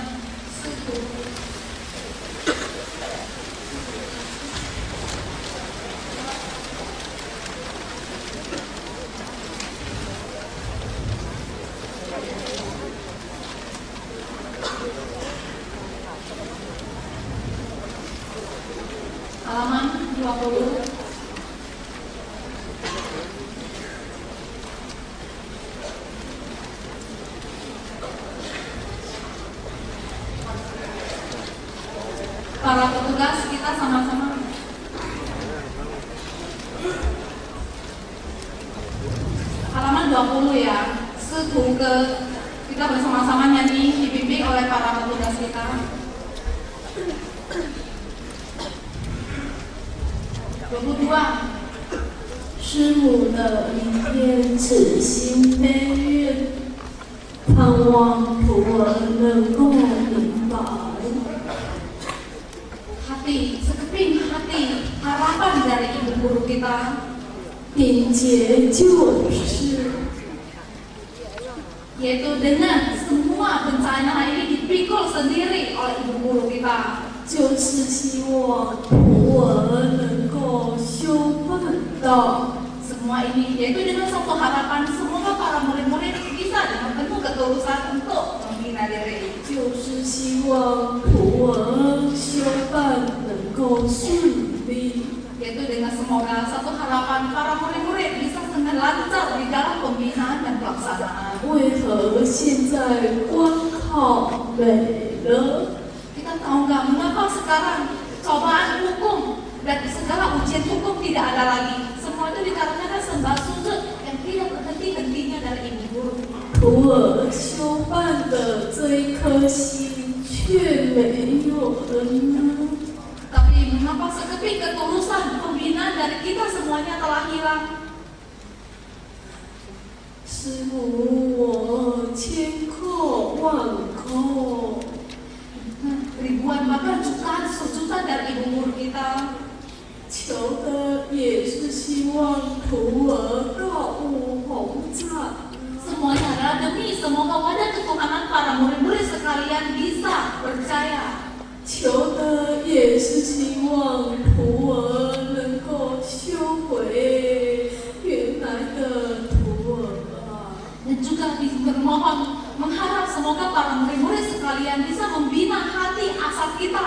halaman 20. Para petugas kita sama-sama halaman 20 ya. Setuke kita bersama-sama nyanyi dibimbing oleh para petugas kita. 22. 师母的明天此心悲愿，盼望徒儿能够明白。 Hati, sekeping hati, harapan dari ibu guru kita, 并且就是yaitu dengan semua bencana ini dipikul sendiri oleh ibu guru kita, 就是希望徒儿能够修办到 semua ini yaitu dengan satu harapan semoga para murid-murid bisa dengan penuh ketulusan untuk membina diri, 就是希望徒儿修办能够顺利。 yaitu dengan semoga satu harapan para murid-murid bisa dengan lancar di dalam pembinaan dan pelaksanaan. 为何现在关考没了？ Kita tahu nggak mengapa sekarang cobaan hukum dan segala ujian hukum tidak ada lagi? Semua itu dikarenakan sembah sujud yang tidak berhenti-hentinya dari ibu guru. 徒儿修办的这一颗心却没有了呢？ Tapi mengapa sekeping ketulusan pembinaan dari kita semuanya telah hilang? 师母，我千叩万叩。 Ribuan bahkan jutaan sujudan dari ibu guru kita, 求的也是希望徒儿告悟弘法。 semuanya adalah demi semoga wadah ketuhanan para murid-murid sekalian bisa percaya. 求的也是希望徒儿能够修回原来的徒儿啊。 Dan juga bermohon mengharap semoga para murid-murid sekalian bisa membina hati asa kita,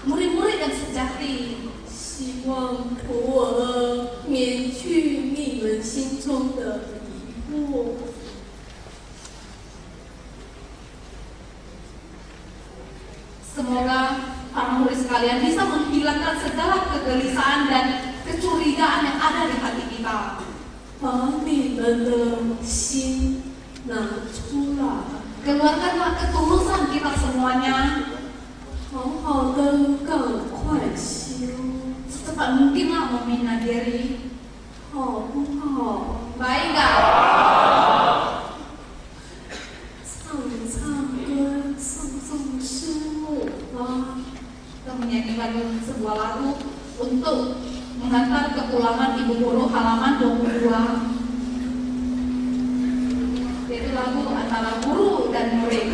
murid-murid yang sejati. 希望徒儿免去你们心中的疑惑。 Semoga para murid sekalian bisa menghilangkan segala kegelisahan dan kecurigaan yang ada di hati kita. 把你们的心拿出来， Keluarkanlah ketulusan kita semuanya. 好好的赶快修， Secepat mungkinlah membina diri. 好不好？ Baik nggak? 唱唱歌，送送师母吧。 Kita menyanyikan sebuah lagu untuk mengantar kepulangan ibu guru halaman 22, yaitu lagu antara guru dan murid.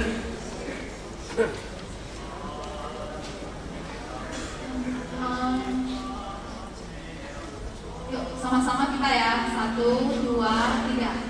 Yuk sama-sama kita ya, 1, 2, 3.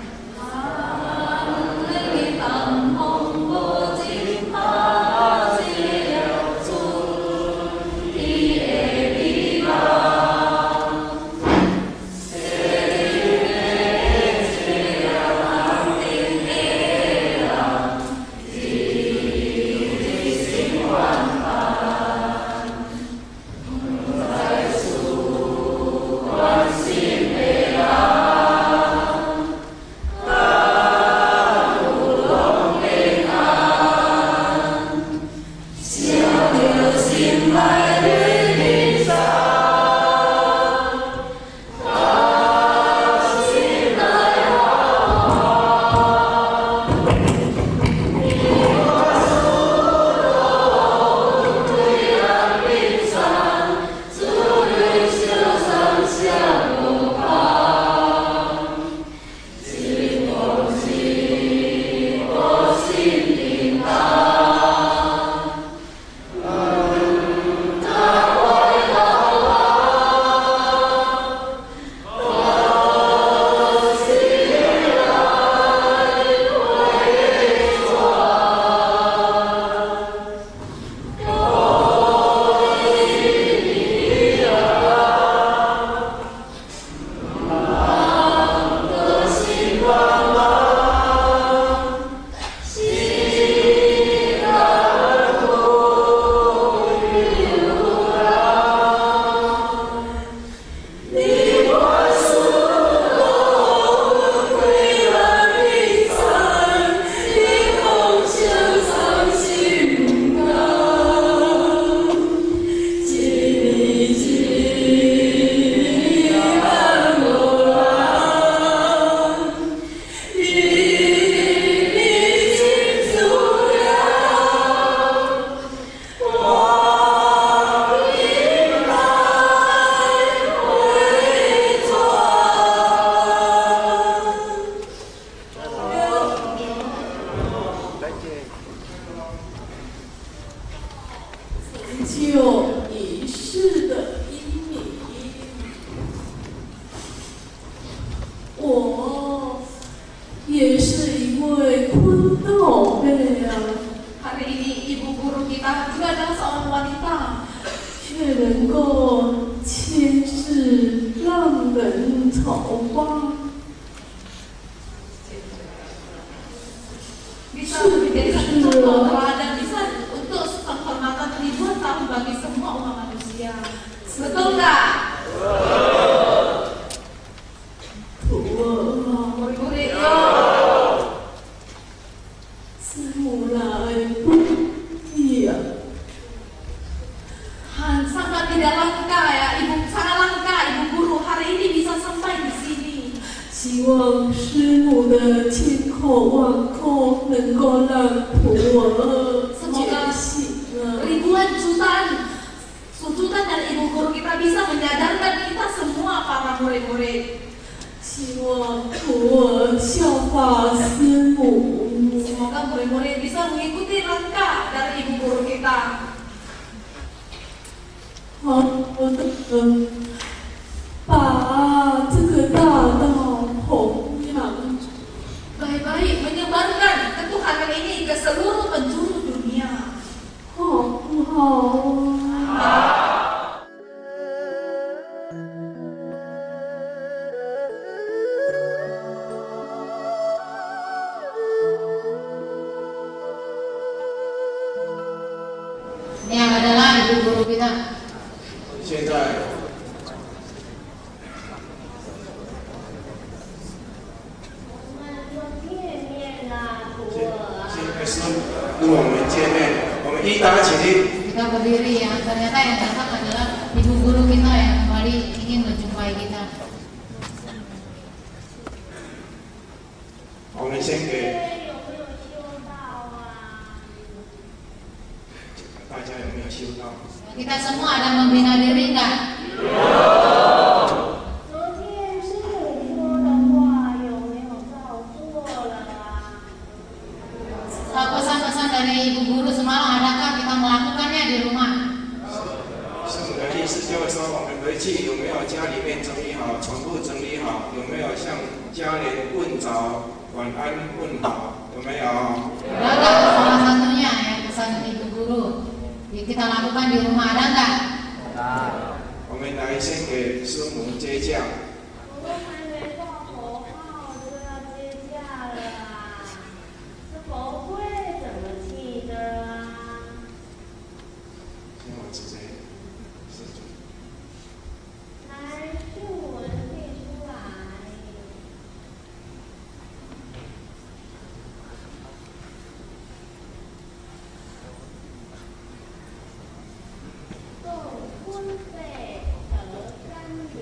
世的英明。我也是一位坤道贝啊。Hari ini ibu guru kita juga adalah seorang wanita, 却能够牵制浪人潮花。 bisa menjadi satu contoh teladan, bisa untuk penghormatan ribuan tahun bagi semua umat manusia. Betul nggak? Murid-murid, sangat tidak langka ya, sangat langka ibu guru hari ini bisa sampai di sini. 希望师母的千口万口能够让普洱觉醒啊！ ribuan jutaan dari ibu guru kita bisa menyadarkan kita semua para murid-murid. 希望普洱效法师母。 Semoga murid-murid bisa mengikuti langkah dari ibu guru kita. 好的，把这个大道弘扬。 Baik-baik menyebarkan ketuhanan ini ke seluruh penjuru dunia. 好不好啊？ Ini adalah ibu guru kita. 现在跟我们见面，我们一打起立。 Kita berdiri ya. Ternyata yang datang adalah ibu guru kita yang kembali ingin menjumpai kita. 我们先给大家有没有修到？ Kita semua ada membina diri enggak? 昨天师母说的话有没有照做了啊？ Pesan-pesan dari ibu guru semalam adakah kita melakukannya di rumah? 师母的意思就是说，我们回去有没有家里面整理好，床铺整理好，有没有向家人问早、晚安问好，有没有？ Ada enggak salah satunya ya pesan ibu guru? Kita lakukan di rumah ada enggak? 我们来先给师母接驾。 我都还没报口号就要接驾了啊！这佛会怎么记的啊？ 先我直接是主。 来，训文递出来。窦坤费得甘霖。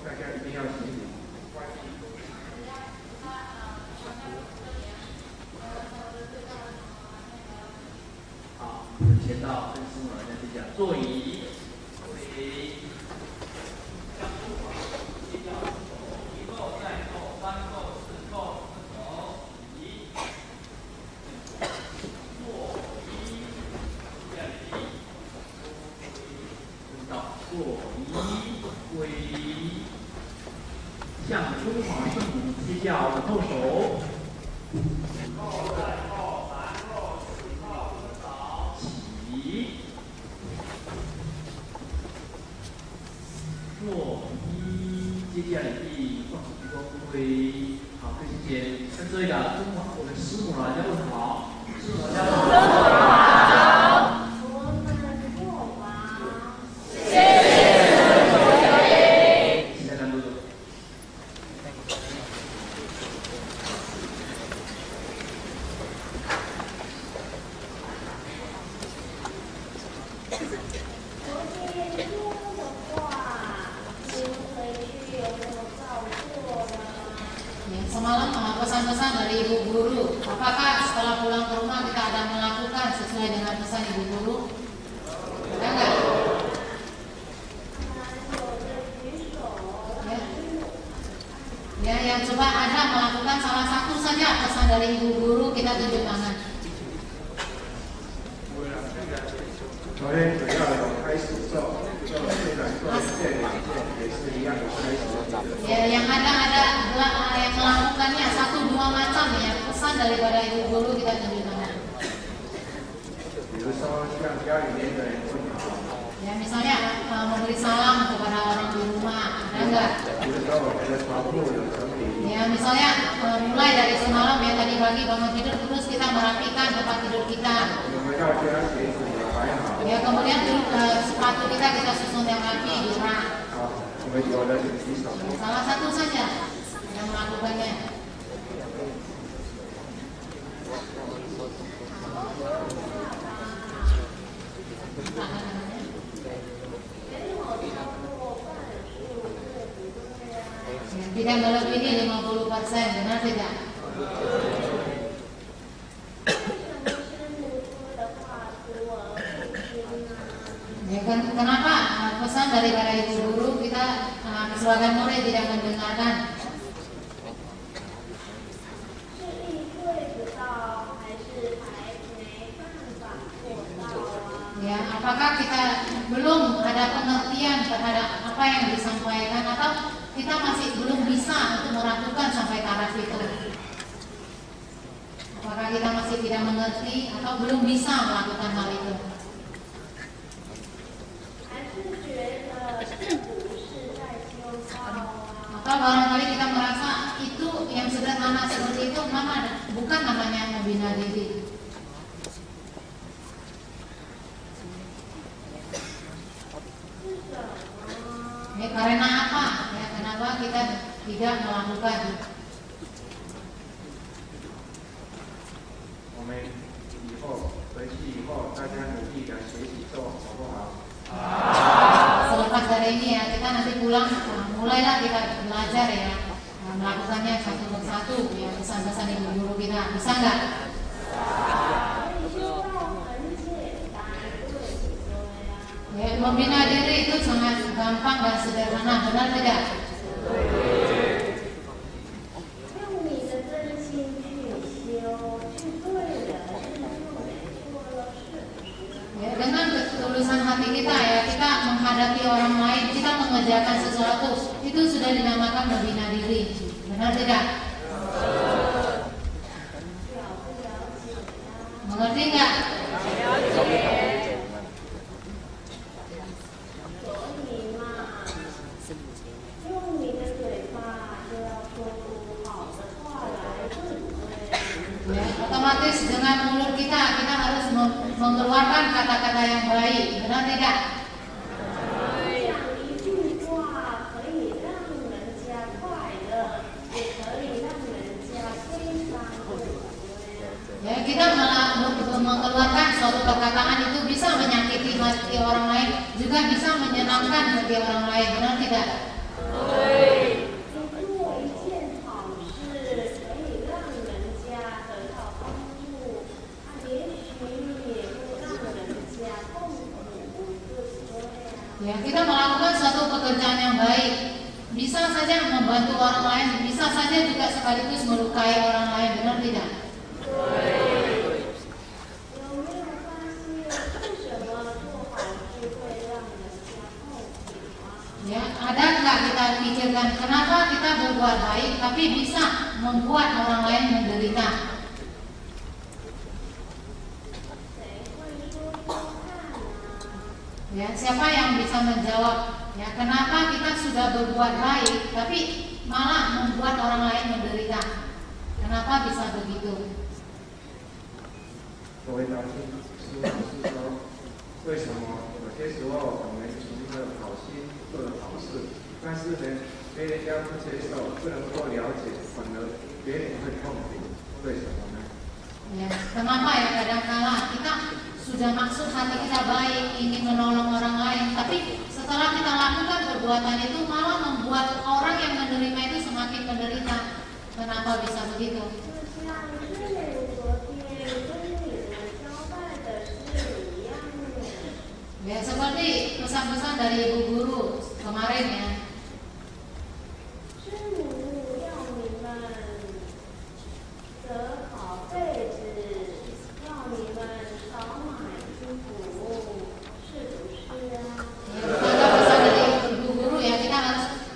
大家一定要行礼。好，签到跟师母老人家讲，座椅，座椅，向书房，低调，一扣再扣，三扣四扣，走，移，座椅，下移，到座椅，归，向书房圣母低调，后手。扣再扣，三扣四扣，走，起，坐一，接下来第放手鞠躬归，好，跟谢谢跟这位的我们师母老人家问好，师母老人家问好。我们过吧。谢谢。现在录。Semalam pesan-pesan dari ibu guru, apakah setelah pulang ke rumah kita ada melakukan sesuai dengan pesan ibu guru? Ada nggak? Ya, yang coba ada melakukan salah satu saja pesan dari ibu guru, kita tunjuk tangan. 昨天主要有开始咒，就虽然做一件两件也是一样的开始。 Ya, yang ada yang melakukannya 1-2 macam ya pesan daripada ibu guru kita tunjuk tangan. 比如说向家里面的人问好。 Ya, misalnya memberi salam kepada orang di rumah, ada nggak? 比如说我们的床铺有整理。 Ya, misalnya mulai dari semalam ya tadi pagi bangun tidur terus kita merapikan tempat tidur kita. 我们要将鞋子也摆好。 Ya, kemudian sepatu kita susun yang rapi di rak. 好，我们有的就洗手。 Salah satu saja yang melakukannya. Tidak melebihi 50%, benar tidak? Ya, kenapa pesan daripada ibu guru kita sebagai murid tidak mendengarkan? Ya, apakah kita belum ada pengertian terhadap apa yang disampaikan atau kita masih belum bisa untuk melakukan sampai taraf itu? Apakah kita masih tidak mengerti atau belum bisa melakukan hal itu? Atau barangkali kita merasa itu yang sederhana seperti itu bukan namanya membina diri. Ya, karena apa? Ya, kenapa kita tidak melakukan? 我们以后回去以后，大家努力的学习做，好不好？ Selepas dari ini ya kita nanti pulang mulailah kita belajar ya melakukannya satu persatu ya pesan-pesan ibu guru kita, bisa nggak? Ya, membina diri itu sangat gampang dan sederhana, benar tidak? Ya, dengan ketulusan hati kita ya kita menghadapi orang lain, kita mengerjakan sesuatu itu sudah dinamakan membina diri, benar tidak? Mengerti nggak? Ya, otomatis dengan mulut kita harus mengeluarkan kata-kata yang baik, benar tidak? Ya, kita mengeluarkan suatu perkataan itu bisa menyakiti hati orang lain, juga bisa menyenangkan hati orang lain, benar tidak? bisa saja membantu orang lain, bisa saja juga sekaligus melukai orang lain, benar tidak? Ya, ada nggak kita pikirkan kenapa kita berbuat baik tapi bisa membuat orang lain menderita? Ya, siapa yang bisa menjawab? Ya, kenapa kita sudah berbuat baik tapi malah membuat orang lain menderita? Kenapa bisa begitu? 各位大师，师父是说，为什么有些时候我们存着好心做了好事，但是呢，别人家不接受，不能够了解，反而别人会痛苦，为什么呢？ Ya, kenapa ya kadang-kala kita sudah maksud hati kita baik, ingin menolong orang lain, tapi setelah kita lakukan perbuatan itu malah membuat orang yang menerima itu semakin menderita. Kenapa bisa begitu? Ya, seperti pesan-pesan dari ibu guru kemarin ya.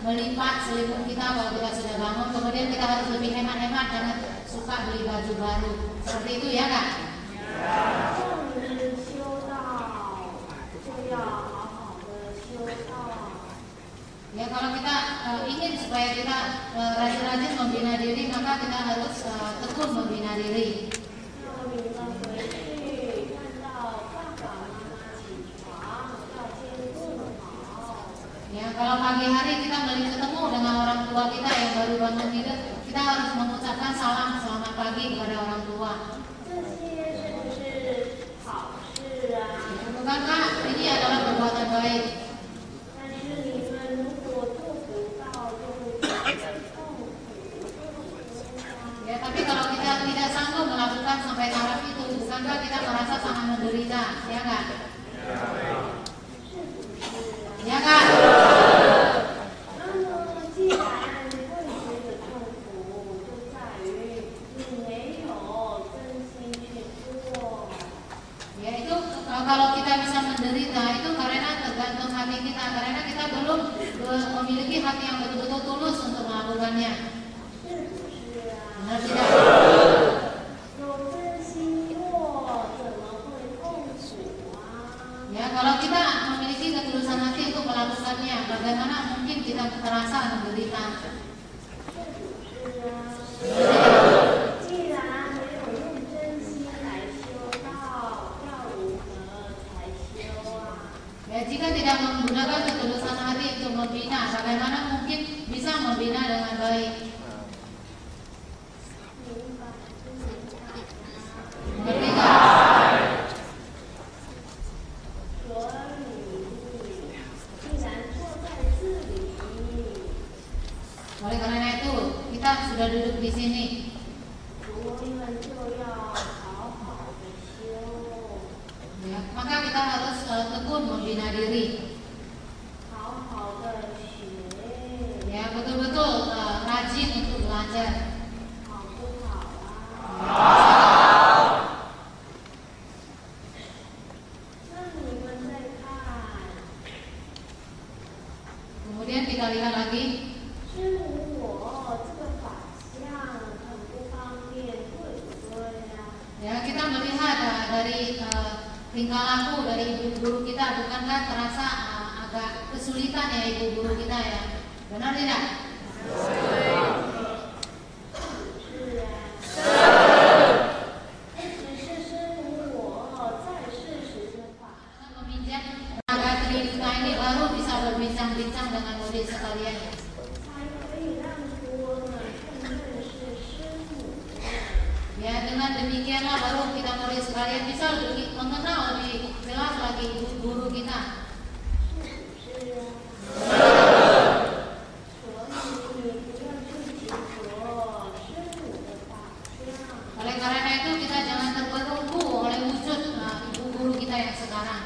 Melipat selimut kita kalau kita sudah bangun, kemudian kita harus lebih hemat-hemat, jangan suka beli baju baru. Seperti itu ya Kak? Ya, kalau kita ingin supaya kita rajin-rajin membina diri, maka kita harus tekun membina diri. Ya, kalau pagi hari kita ketemu dengan orang tua kita yang baru bangun tidur, kita harus mengucapkan salam selamat pagi kepada orang tua. Bukankah ini adalah perbuatan baik? Ya, tapi kalau kita tidak sanggup melakukan sampai taraf itu, bukankah kita merasa sangat menderita, ya kan? Ya kan? Ya, itu kalau kita bisa menderita itu karena tergantung hati kita, karena kita belum memiliki hati yang betul-betul tulus untuk melakukannya. Benar tidak? Ya, kalau kita memiliki ketulusan hati untuk melakukannya, bagaimana mungkin kita terasa menderita? Ya, jika tidak menggunakan ketulusan hati untuk membina, bagaimana mungkin bisa membina dengan baik? Mengerti nggak? Oleh karena itu, kita sudah duduk di sini. Ya, maka kita harus tekun membina diri. Ya, betul-betul rajin untuk belajar. Kemudian kita lihat lagi. Ya, kita melihat dari tingkah laku dari ibu guru kita, bukankah terasa agak kesulitan ya ibu guru kita ya? Benar tidak? Meminjam tenaga Tridutta ini baru bisa berbincang-bincang dengan murid sekalian. Ya, dengan demikianlah baru kita murid sekalian bisa lebih mengenal lebih jelas lagi guru kita. Oleh karena itu kita jangan terbelenggu oleh wujud ibu guru kita yang sekarang.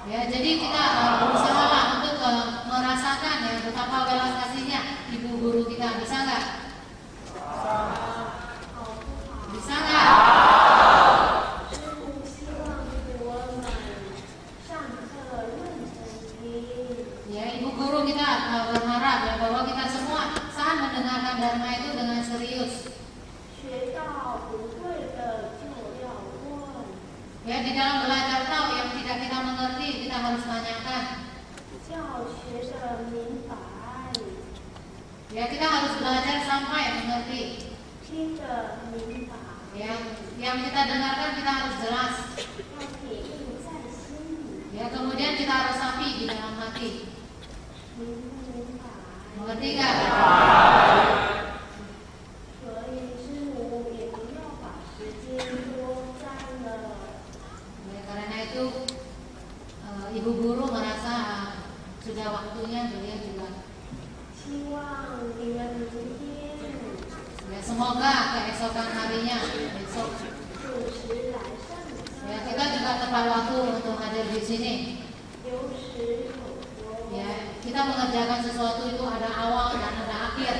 Ya, jadi kita berusaha lah untuk merasakan ya betapa welas kasihnya ibu guru kita. Bisa nggak? Bisa nggak? Ya, ibu guru kita berharap ya bahwa kita semua saat mendengarkan dharma itu dengan serius. Ya, di dalam belajar tahu yang tidak kita mengerti kita harus tanyakan. Ya, kita harus belajar sampai mengerti. Ya, yang kita dengarkan kita harus jelas. Ya, kemudian kita harus resapi di dalam hati. Mengerti nggak? Ya, karena itu ibu guru merasa sudah waktunya beliau juga. Ya, semoga keesokan harinya besok. Ya, kita juga tepat waktu untuk hadir di sini. Ya, kita mengerjakan sesuatu itu ada awal dan ada akhir.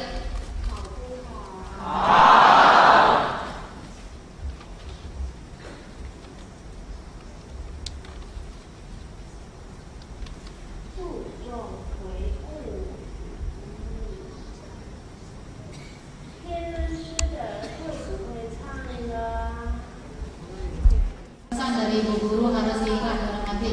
Pesan dari ibu guru harus diingat dalam hati.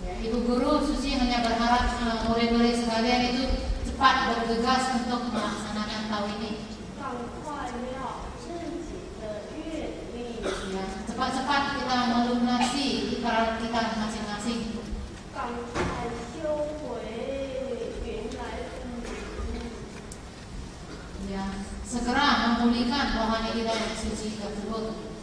Ya, ibu guru Suci hanya berharap murid-murid sekalian itu cepat bergegas untuk melaksanakan tahu ini. Ya, cepat-cepat kita melunasi ikrar kita masing-masing. Ya, segera memulihkan rohani kita yang suci tersebut.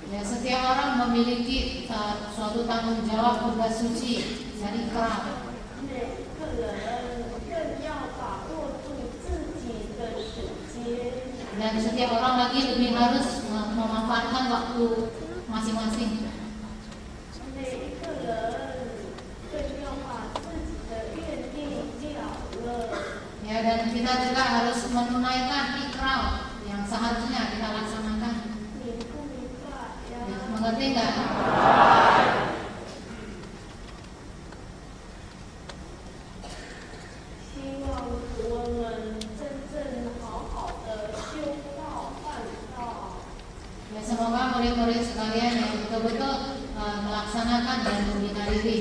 Ya, setiap orang memiliki suatu tanggung jawab tugas suci dari ikrar. Dan setiap orang lagi lebih harus memanfaatkan waktu masing-masing. Ya, dan kita juga harus menunaikan ikrar yang seharusnya kita laksanakan. Ya, mengerti nggak? Ya, semoga murid-murid sekalian yang betul-betul melaksanakan dan membina diri.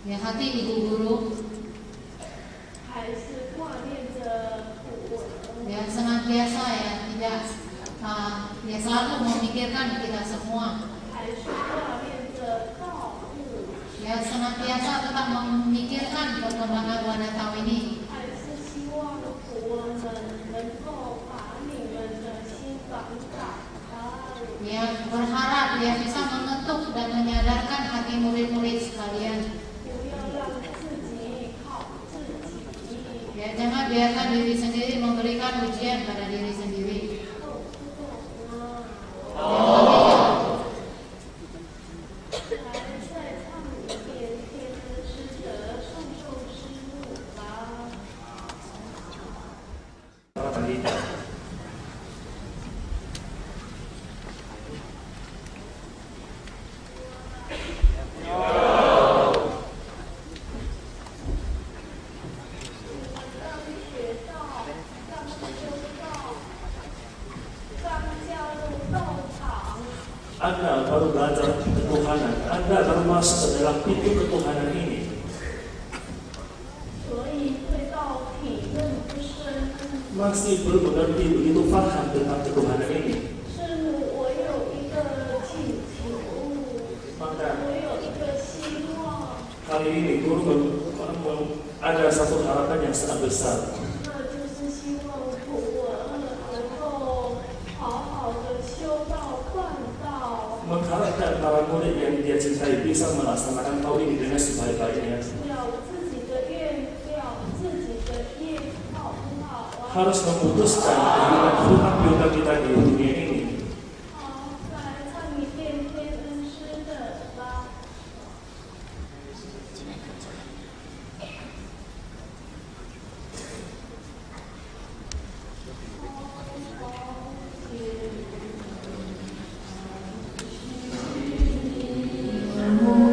Ya, hati ibu guru ya senantiasa ya tidak ya selalu memikirkan kita semua. Ya, senantiasa tetap memikirkan perkembangan wanita ini. Ya, berharap dia bisa mengetuk dan menyadarkan hati murid-murid sekalian. Ya, jangan biarkan diri sendiri memberikan ujian pada diri sendiri. Anda baru belajar ketuhanan, Anda baru masuk ke dalam pintu ketuhanan ini. Masih belum mengerti begitu paham tentang ketuhanan ini. Maka kali ini guru ada satu harapan yang sangat besar. mengharapkan para murid yang dia cintai bisa melaksanakan tahun ini dengan sebaik-baiknya. Harus memutuskan kehidupan hutang-piutang kita di dunia ini. Oh